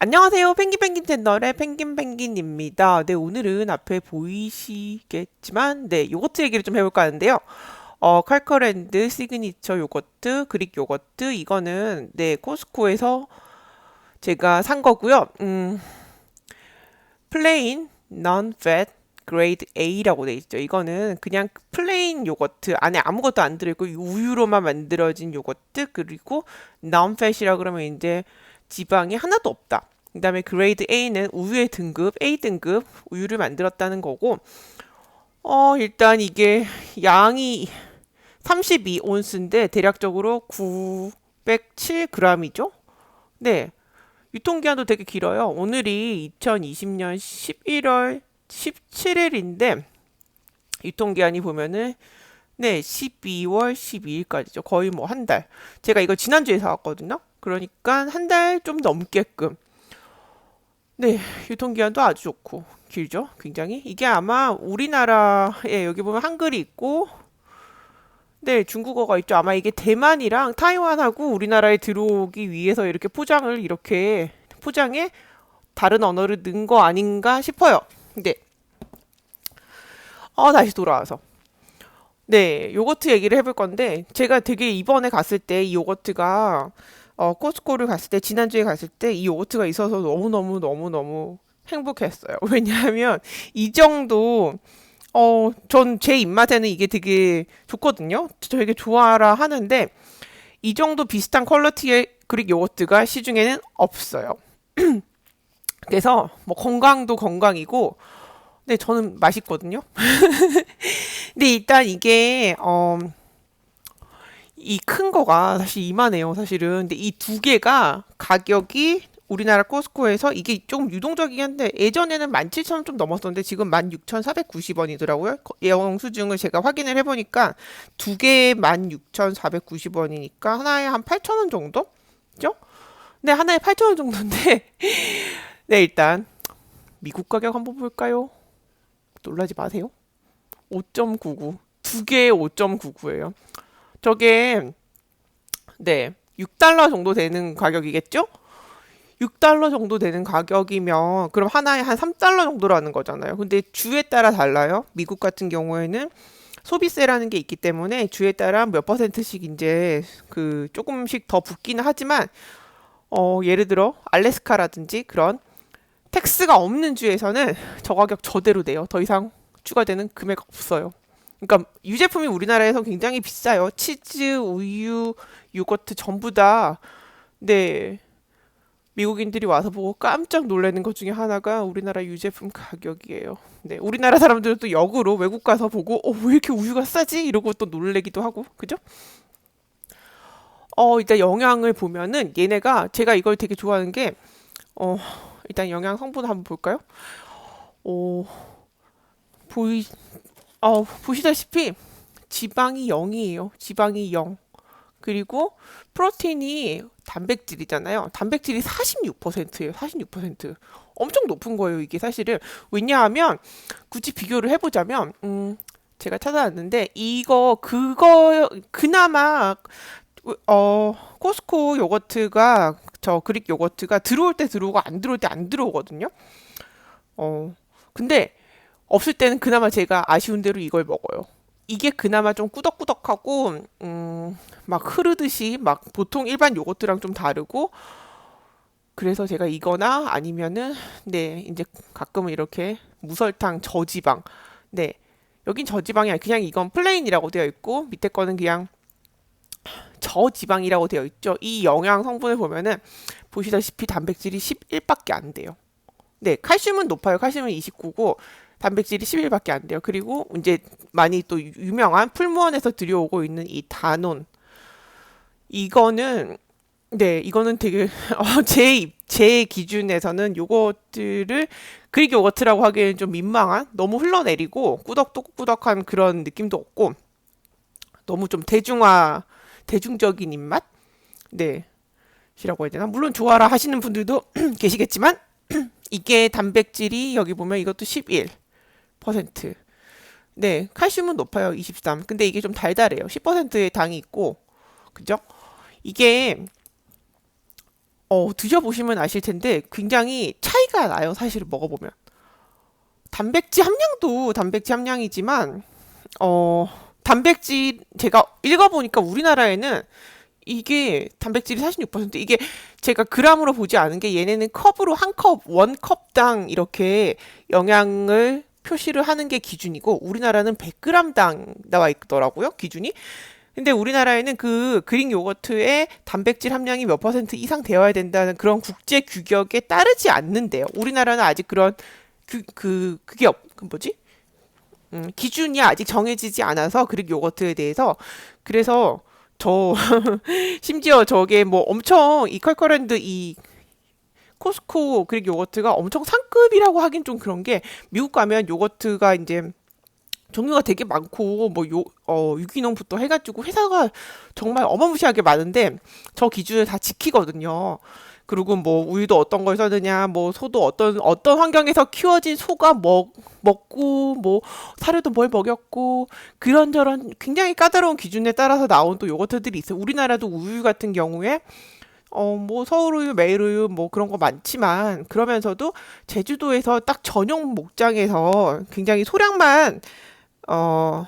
안녕하세요. 펭귄펭귄 채널의 펭귄펭귄입니다. 네, 오늘은 앞에 보이시겠지만, 네, 요거트 얘기를 좀 해볼까 하는데요. 칼커랜드 시그니처 요거트, 그릭 요거트, 이거는, 네, 코스코에서 제가 산 거고요. 플레인, non-fat, 그레이드 A라고 돼 있죠. 이거는 그냥 플레인 요거트, 안에 아무것도 안 들어있고, 우유로만 만들어진 요거트, 그리고 non-fat이라 그러면 이제 지방이 하나도 없다. 그다음에 그레이드 A는 우유의 등급, A 등급 우유를 만들었다는 거고, 일단 이게 양이 32온스인데 대략적으로 907g이죠? 네. 유통기한도 되게 길어요. 오늘이 2020년 11월 17일인데 유통기한이 보면은 네, 12월 12일까지죠. 거의 뭐 한 달. 제가 이거 지난주에 사왔거든요. 그러니까 한 달 좀 넘게끔. 네, 유통기한도 아주 좋고 길죠. 굉장히. 이게 아마 우리나라에 여기 보면 한글이 있고 네, 중국어가 있죠. 아마 이게 대만이랑 타이완하고 우리나라에 들어오기 위해서 이렇게 포장을 이렇게 포장에 다른 언어를 넣은 거 아닌가 싶어요. 네. 다시 돌아와서. 네, 요거트 얘기를 해볼 건데, 제가 되게 이번에 갔을 때 이 요거트가, 코스코를 갔을 때, 지난주에 갔을 때 이 요거트가 있어서 너무너무 행복했어요. 왜냐하면 이 정도, 전 제 입맛에는 이게 되게 좋거든요. 되게 좋아라 하는데, 이 정도 비슷한 퀄리티의 그릭 요거트가 시중에는 없어요. 그래서 뭐 건강도 건강이고, 네, 저는 맛있거든요. 근데 일단 이게 이 큰 거가 사실 이만해요, 사실은. 근데 이 두 개가 가격이 우리나라 코스코에서 이게 조금 유동적이긴 한데 예전에는 17,000원 좀 넘었었는데 지금 16,490원이더라고요. 영수증을 제가 확인을 해보니까 두 개에 16,490원이니까 하나에 한 8,000원 정도? 죠? 네, 하나에 8,000원 정도인데 네, 일단 미국 가격 한번 볼까요? 놀라지 마세요. 5.99. 두 개에 5.99예요. 저게 네, 6달러 정도 되는 가격이겠죠? 6달러 정도 되는 가격이면 그럼 하나에 한 3달러 정도라는 거잖아요. 근데 주에 따라 달라요. 미국 같은 경우에는 소비세라는 게 있기 때문에 주에 따라 몇 퍼센트씩 이제 그 조금씩 더 붙기는 하지만 예를 들어 알래스카라든지 그런 텍스가 없는 주에서는 저 가격 저대로 내요. 더 이상 추가되는 금액 없어요. 그러니까 유제품이 우리나라에서 굉장히 비싸요. 치즈, 우유, 요거트 전부 다 네, 미국인들이 와서 보고 깜짝 놀라는 것 중에 하나가 우리나라 유제품 가격이에요. 네, 우리나라 사람들은 또 역으로 외국 가서 보고 왜 이렇게 우유가 싸지? 이러고 또 놀래기도 하고 그죠? 일단 영양을 보면은 얘네가 제가 이걸 되게 좋아하는 게 어, 일단 영양 성분 한번 볼까요? 어, 보이 보시다시피 지방이 0이에요. 지방이 0. 그리고 프로틴이 단백질이잖아요. 단백질이 46%예요. 46%. 엄청 높은 거예요, 이게 사실은. 왜냐하면 굳이 비교를 해보자면 제가 찾아왔는데 그거 그나마 코스코 요거트가 저 그릭 요거트가 들어올 때 들어오고 안 들어올 때 안 들어오거든요. 어 근데 없을 때는 그나마 제가 아쉬운 대로 이걸 먹어요. 이게 그나마 좀 꾸덕꾸덕하고 막 흐르듯이 막 보통 일반 요거트랑 좀 다르고 그래서 제가 이거나 아니면은 네 이제 가끔은 이렇게 무설탕 저지방 네 여긴 저지방이 아니라 그냥 이건 플레인이라고 되어 있고 밑에 거는 그냥 저지방이라고 되어 있죠. 이 영양 성분을 보면은 보시다시피 단백질이 11밖에 안 돼요. 네, 칼슘은 높아요. 칼슘은 29고 단백질이 11밖에 안 돼요. 그리고 이제 많이 또 유명한 풀무원에서 들여오고 있는 이 다논. 이거는 네, 이거는 되게 제 기준에서는 요거트를 그릭 요거트라고 하기에는 좀 민망한 너무 흘러내리고 꾸덕꾸덕한 그런 느낌도 없고 너무 좀 대중적인 입맛? 네, 이라고 해야 되나? 물론 좋아라 하시는 분들도 계시겠지만 이게 단백질이 여기 보면 이것도 11%. 네, 칼슘은 높아요. 23. 근데 이게 좀 달달해요. 10%의 당이 있고, 그죠? 이게 드셔보시면 아실 텐데 굉장히 차이가 나요. 사실 먹어보면. 단백질 함량도 단백질 함량이지만, 단백질, 제가 읽어보니까 우리나라에는 이게 단백질이 46%, 이게 제가 그람으로 보지 않은 게 얘네는 컵으로 한 컵, 원 컵당 이렇게 영양을 표시를 하는 게 기준이고 우리나라는 100g당 나와 있더라고요, 기준이. 근데 우리나라에는 그 그릭 요거트의 단백질 함량이 몇 퍼센트 이상 되어야 된다는 그런 국제 규격에 따르지 않는데요. 우리나라는 아직 그런 그게 그 뭐지? 기준이 아직 정해지지 않아서 그릭 요거트에 대해서. 그래서 저 심지어 저게 뭐 엄청 이 컬컬랜드 이 코스코 그릭 요거트가 엄청 상급이라고 하긴 좀 그런 게, 미국 가면 요거트가 이제 종류가 되게 많고 유기농부터 해가지고 회사가 정말 어마무시하게 많은데 저 기준을 다 지키거든요. 그리고 뭐 우유도 어떤 걸 써느냐, 뭐 소도 어떤 환경에서 키워진 소가 먹고 뭐 사료도 뭘 먹였고 그런저런 굉장히 까다로운 기준에 따라서 나온 또 요거트들이 있어요. 우리나라도 우유 같은 경우에 뭐 서울우유, 매일우유 뭐 그런 거 많지만 그러면서도 제주도에서 딱 전용 목장에서 굉장히 어,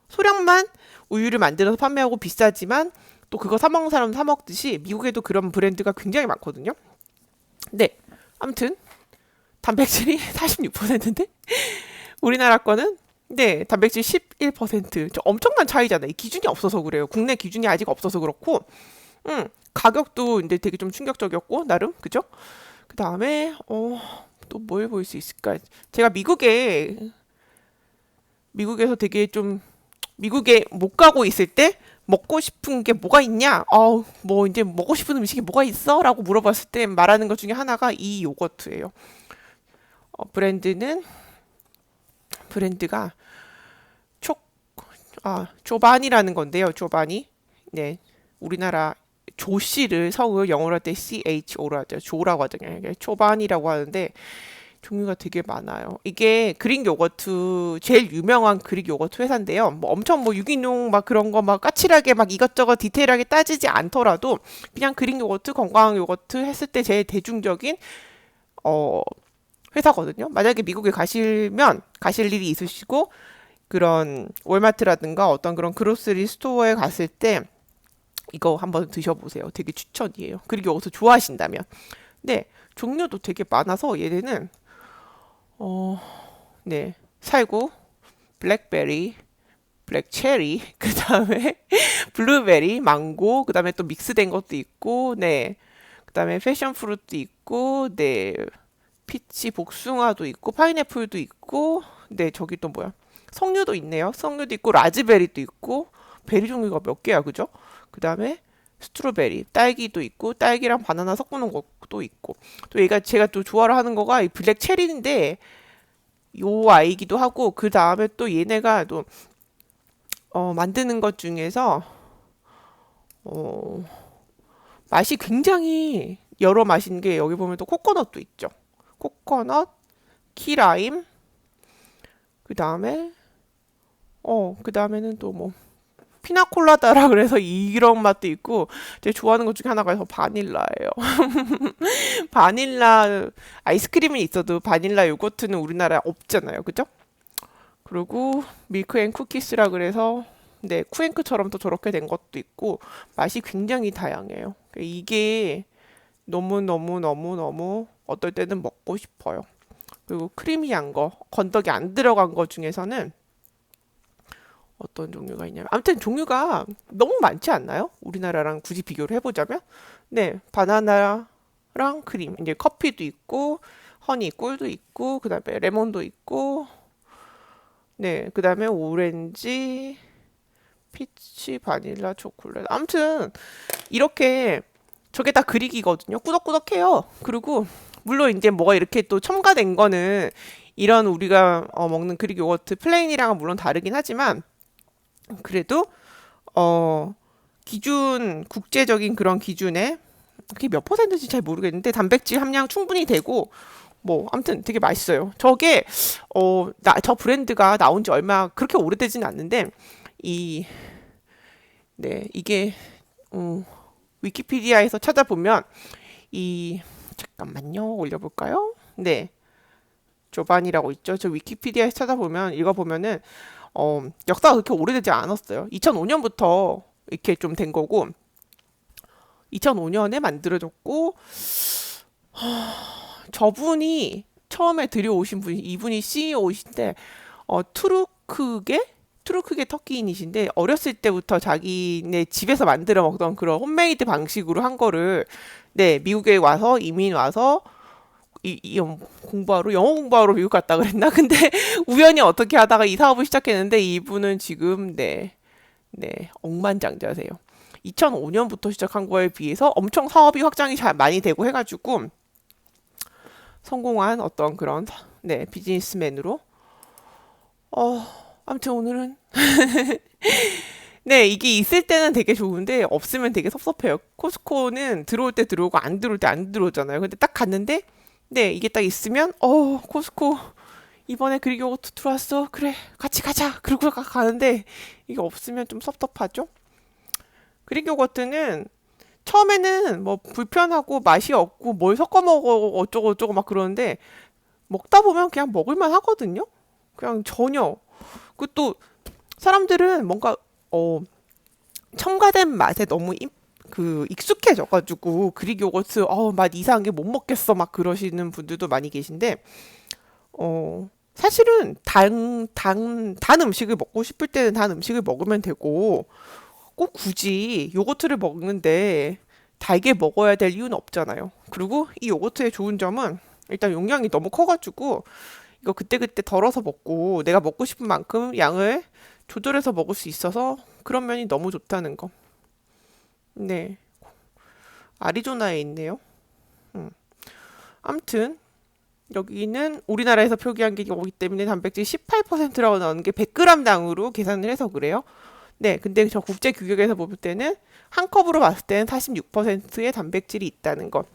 소량만 우유를 만들어서 판매하고 비싸지만 또 그거 사 먹는 사람 사 먹듯이 미국에도 그런 브랜드가 굉장히 많거든요. 네, 아무튼 단백질이 46%인데 우리나라 거는 네, 단백질 11%. 저 엄청난 차이잖아요. 이 기준이 없어서 그래요. 국내 기준이 아직 없어서 그렇고, 가격도 이제 되게 좀 충격적이었고, 나름, 그죠? 그 다음에, 또 뭘 볼 수 있을까? 제가 미국에서 되게 좀, 미국에 못 가고 있을 때, 먹고 싶은 게 뭐가 있냐? 뭐 이제 먹고 싶은 음식이 뭐가 있어? 라고 물어봤을 때 말하는 것 중에 하나가 이 요거트예요. 브랜드가 초, 조반이라는 건데요. 조반이. 네. 우리나라 조씨를 성을 영어로 할 때 CHO로 하죠. 조라고 하잖아요. 이게 초반이라고 하는데 종류가 되게 많아요. 이게 그릭 요거트 제일 유명한 그릭 요거트 회사인데요. 뭐 엄청 뭐 유기농 막 그런 거 막 까칠하게 막 이것저것 디테일하게 따지지 않더라도 그냥 그릭 요거트, 건강 요거트 했을 때 제일 대중적인 어 회사거든요. 만약에 미국에 가실 일이 있으시고 그런 월마트라든가 어떤 그런 그로스리 스토어에 갔을 때 이거 한번 드셔보세요. 되게 추천이에요. 그리고 여기서 좋아하신다면. 네, 종류도 되게 많아서 얘네는 네, 살구, 블랙베리, 블랙체리, 그 다음에 블루베리, 망고, 그 다음에 또 믹스된 것도 있고, 네, 그 다음에 패션 프루트 있고, 네, 피치 복숭아도 있고, 파인애플도 있고, 네, 저기 또 뭐야? 석류도 있네요. 석류도 있고, 라즈베리도 있고, 베리 종류가 몇 개야, 그죠? 그 다음에 스트로베리, 딸기도 있고, 딸기랑 바나나 섞어놓은 것도 있고, 또 얘가 제가 또 좋아를 하는 거가 이 블랙 체리인데, 요 아이기도 하고, 그 다음에 또 얘네가 또, 만드는 것 중에서, 어, 맛이 굉장히 여러 맛인 게 여기 보면 또 코코넛도 있죠. 코코넛, 키라임, 그 다음에, 그 다음에는 또 뭐, 피나콜라다라 그래서 이런 맛도 있고, 제가 좋아하는 것 중에 하나가 바닐라예요. 바닐라 아이스크림이 있어도 바닐라 요거트는 우리나라에 없잖아요. 그죠? 그리고 밀크 앤 쿠키스라 그래서 네, 쿠앤크처럼 또 저렇게 된 것도 있고 맛이 굉장히 다양해요. 이게 너무 어떨 때는 먹고 싶어요. 그리고 크리미한 거, 건더기 안 들어간 거 중에서는 어떤 종류가 있냐면 아무튼 종류가 너무 많지 않나요? 우리나라랑 굳이 비교를 해보자면 네, 바나나랑 크림, 이제 커피도 있고 허니 꿀도 있고 그다음에 레몬도 있고 네, 그다음에 오렌지, 피치, 바닐라, 초콜릿. 아무튼 이렇게 저게 다 그릭이거든요. 꾸덕꾸덕해요. 그리고 물론 이제 뭐가 이렇게 또 첨가된 거는 이런 우리가 먹는 그릭 요거트 플레인이랑은 물론 다르긴 하지만 그래도 기준 국제적인 그런 기준에 그게 몇 퍼센트인지 잘 모르겠는데 단백질 함량 충분히 되고 뭐 아무튼 되게 맛있어요. 저게 저 브랜드가 나온 지 얼마 그렇게 오래되진 않는데 이 네, 이게 위키피디아에서 찾아보면 이 잠깐만요. 올려볼까요? 네. 조반이라고 있죠. 저 위키피디아에서 찾아보면 읽어보면은 역사가 그렇게 오래되지 않았어요. 2005년부터 이렇게 좀 된 거고 2005년에 만들어졌고 저분이 처음에 들여오신 분이 이분이 CEO이신데 투르크게 터키인이신데 어렸을 때부터 자기네 집에서 만들어 먹던 그런 홈메이드 방식으로 한 거를 네 미국에 와서 이민 와서 공부하러 영어 공부하러 미국 갔다 그랬나? 근데 우연히 어떻게 하다가 이 사업을 시작했는데 이분은 지금 네 억만장자세요. 2005년부터 시작한 거에 비해서 엄청 사업이 확장이 잘 많이 되고 해가지고 성공한 어떤 그런 네 비즈니스맨으로 아무튼 오늘은 네 이게 있을 때는 되게 좋은데 없으면 되게 섭섭해요. 코스코는 들어올 때 들어오고 안 들어올 때 안 들어오잖아요. 근데 딱 갔는데 네 이게 딱 있으면 코스코 이번에 그릭 요거트 들어왔어. 그래 같이 가자. 그러고 가는데 이게 없으면 좀 섭섭하죠. 그릭 요거트는 처음에는 뭐 불편하고 맛이 없고 뭘 섞어 먹어 어쩌고 저쩌고 막 그러는데 먹다 보면 그냥 먹을만 하거든요. 그냥 전혀. 그 또 사람들은 뭔가 어 첨가된 맛에 너무 익숙해져가지고 그릭 요거트 맛 이상한 게 못 먹겠어 막 그러시는 분들도 많이 계신데 사실은 단 음식을 먹고 싶을 때는 단 음식을 먹으면 되고 꼭 굳이 요거트를 먹는데 달게 먹어야 될 이유는 없잖아요. 그리고 이 요거트의 좋은 점은 일단 용량이 너무 커가지고 이거 그때그때 덜어서 먹고 내가 먹고 싶은 만큼 양을 조절해서 먹을 수 있어서 그런 면이 너무 좋다는 거. 네, 아리조나에 있네요. 음. 암튼 여기는 우리나라에서 표기한 게 오기 때문에 단백질 18%라고 나오는 게 100g당으로 계산을 해서 그래요. 네, 근데 저 국제 규격에서 볼 때는 한 컵으로 봤을 때는 46%의 단백질이 있다는 것.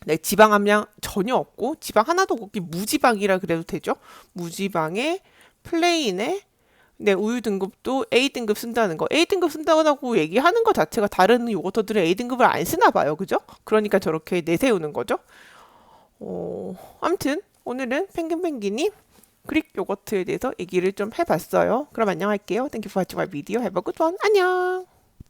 네, 지방 함량 전혀 없고 지방 하나도 없기 무지방이라 그래도 되죠. 무지방에 플레인에 네, 우유 등급도 A등급 쓴다는 거. A등급 쓴다고 얘기하는 것 자체가 다른 요거트들은 A등급을 안 쓰나 봐요. 그죠? 그러니까 저렇게 내세우는 거죠. 아무튼 오늘은 펭귄펭귄이 그릭 요거트에 대해서 얘기를 좀 해봤어요. 그럼 안녕할게요. Thank you for watching my video. Have a good one. 안녕.